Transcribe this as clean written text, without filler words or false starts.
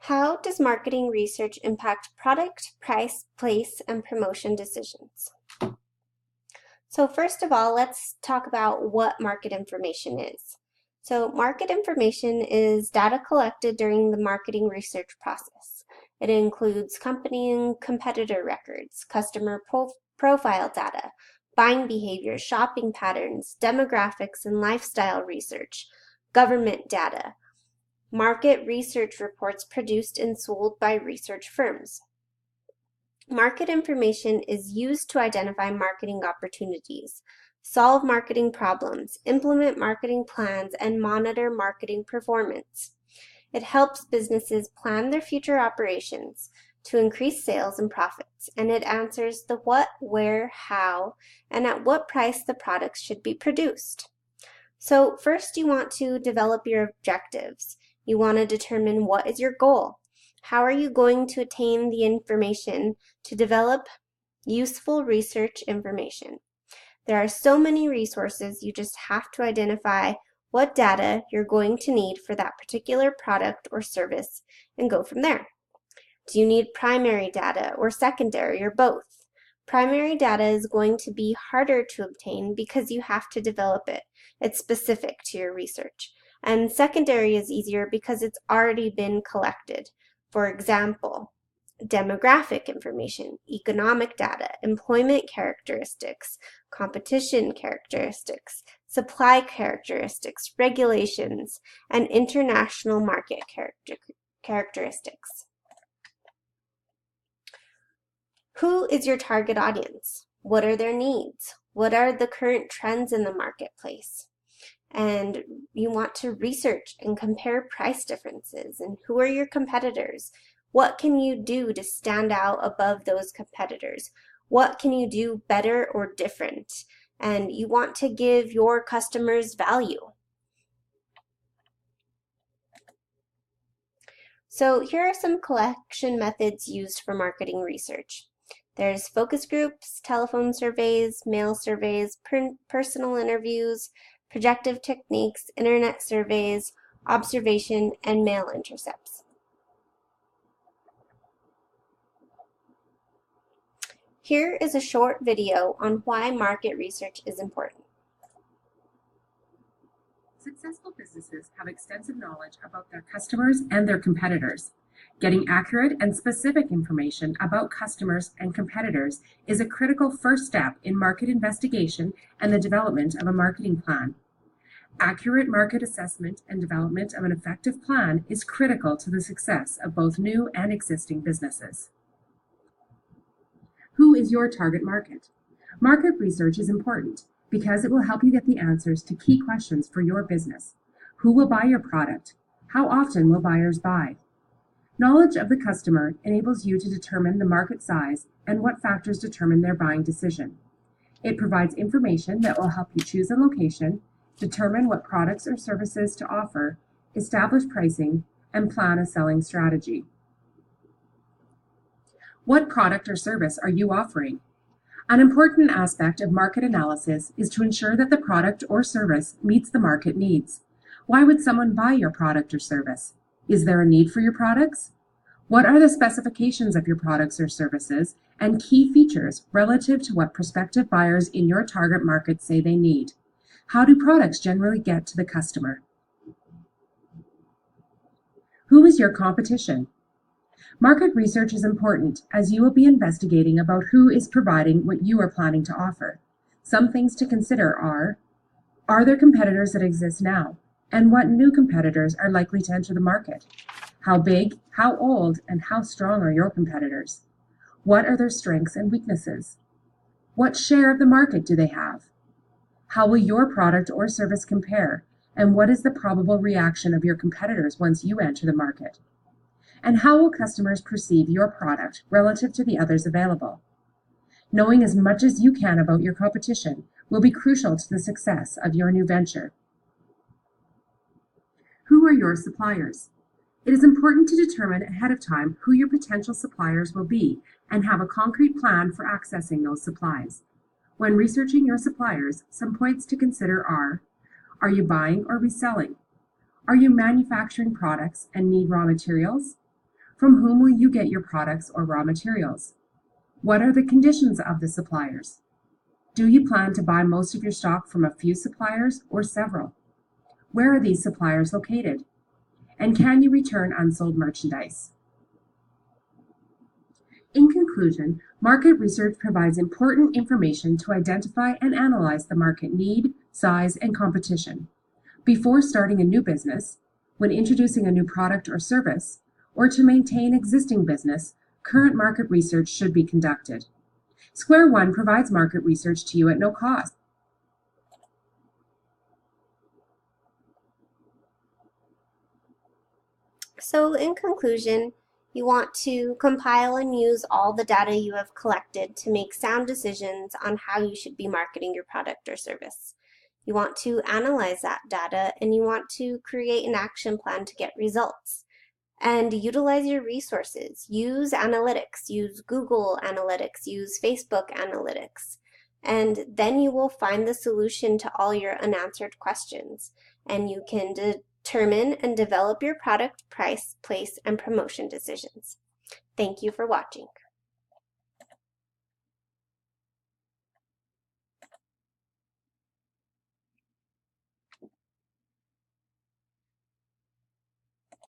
How does marketing research impact product, price, place, and promotion decisions? So first of all, let's talk about what market information is. So market information is data collected during the marketing research process. It includes company and competitor records, customer profile data, buying behavior, shopping patterns, demographics and lifestyle research, government data, market research reports produced and sold by research firms. Market information is used to identify marketing opportunities, solve marketing problems, implement marketing plans, and monitor marketing performance. It helps businesses plan their future operations to increase sales and profits, and it answers the what, where, how, and at what price the products should be produced. So first you want to develop your objectives. You want to determine what is your goal. How are you going to attain the information to develop useful research information? There are so many resources, you just have to identify what data you're going to need for that particular product or service and go from there. Do you need primary data or secondary or both? Primary data is going to be harder to obtain because you have to develop it. It's specific to your research. And secondary is easier because it's already been collected. For example, demographic information, economic data, employment characteristics, competition characteristics, supply characteristics, regulations, and international market characteristics. Who is your target audience? What are their needs? What are the current trends in the marketplace? And you want to research and compare price differences. And who are your competitors? What can you do to stand out above those competitors? What can you do better or different? And you want to give your customers value. So here are some collection methods used for marketing research. There's focus groups, telephone surveys, mail surveys, personal interviews, projective techniques, internet surveys, observation, and mail intercepts. Here is a short video on why market research is important. Successful businesses have extensive knowledge about their customers and their competitors. Getting accurate and specific information about customers and competitors is a critical first step in market investigation and the development of a marketing plan. Accurate market assessment and development of an effective plan is critical to the success of both new and existing businesses. Who is your target market? Market research is important because it will help you get the answers to key questions for your business. Who will buy your product? How often will buyers buy? Knowledge of the customer enables you to determine the market size and what factors determine their buying decision. It provides information that will help you choose a location, determine what products or services to offer, establish pricing, and plan a selling strategy. What product or service are you offering? An important aspect of market analysis is to ensure that the product or service meets the market needs. Why would someone buy your product or service? Is there a need for your products? What are the specifications of your products or services and key features relative to what prospective buyers in your target market say they need? How do products generally get to the customer? Who is your competition? Market research is important as you will be investigating about who is providing what you are planning to offer. Some things to consider are there competitors that exist now? And what new competitors are likely to enter the market? How big, how old, and how strong are your competitors? What are their strengths and weaknesses? What share of the market do they have? How will your product or service compare? And what is the probable reaction of your competitors once you enter the market? And how will customers perceive your product relative to the others available? Knowing as much as you can about your competition will be crucial to the success of your new venture. Who are your suppliers? It is important to determine ahead of time who your potential suppliers will be and have a concrete plan for accessing those supplies. When researching your suppliers, some points to consider are you buying or reselling? Are you manufacturing products and need raw materials? From whom will you get your products or raw materials? What are the conditions of the suppliers? Do you plan to buy most of your stock from a few suppliers or several? Where are these suppliers located? And can you return unsold merchandise? In conclusion, market research provides important information to identify and analyze the market need, size, and competition. Before starting a new business, when introducing a new product or service, or to maintain existing business, current market research should be conducted. Square One provides market research to you at no cost. So in conclusion, you want to compile and use all the data you have collected to make sound decisions on how you should be marketing your product or service. You want to analyze that data and you want to create an action plan to get results. And utilize your resources. Use analytics, use Google Analytics, use Facebook Analytics. And then you will find the solution to all your unanswered questions. And you can determine and develop your product, price, place, and promotion decisions. Thank you for watching.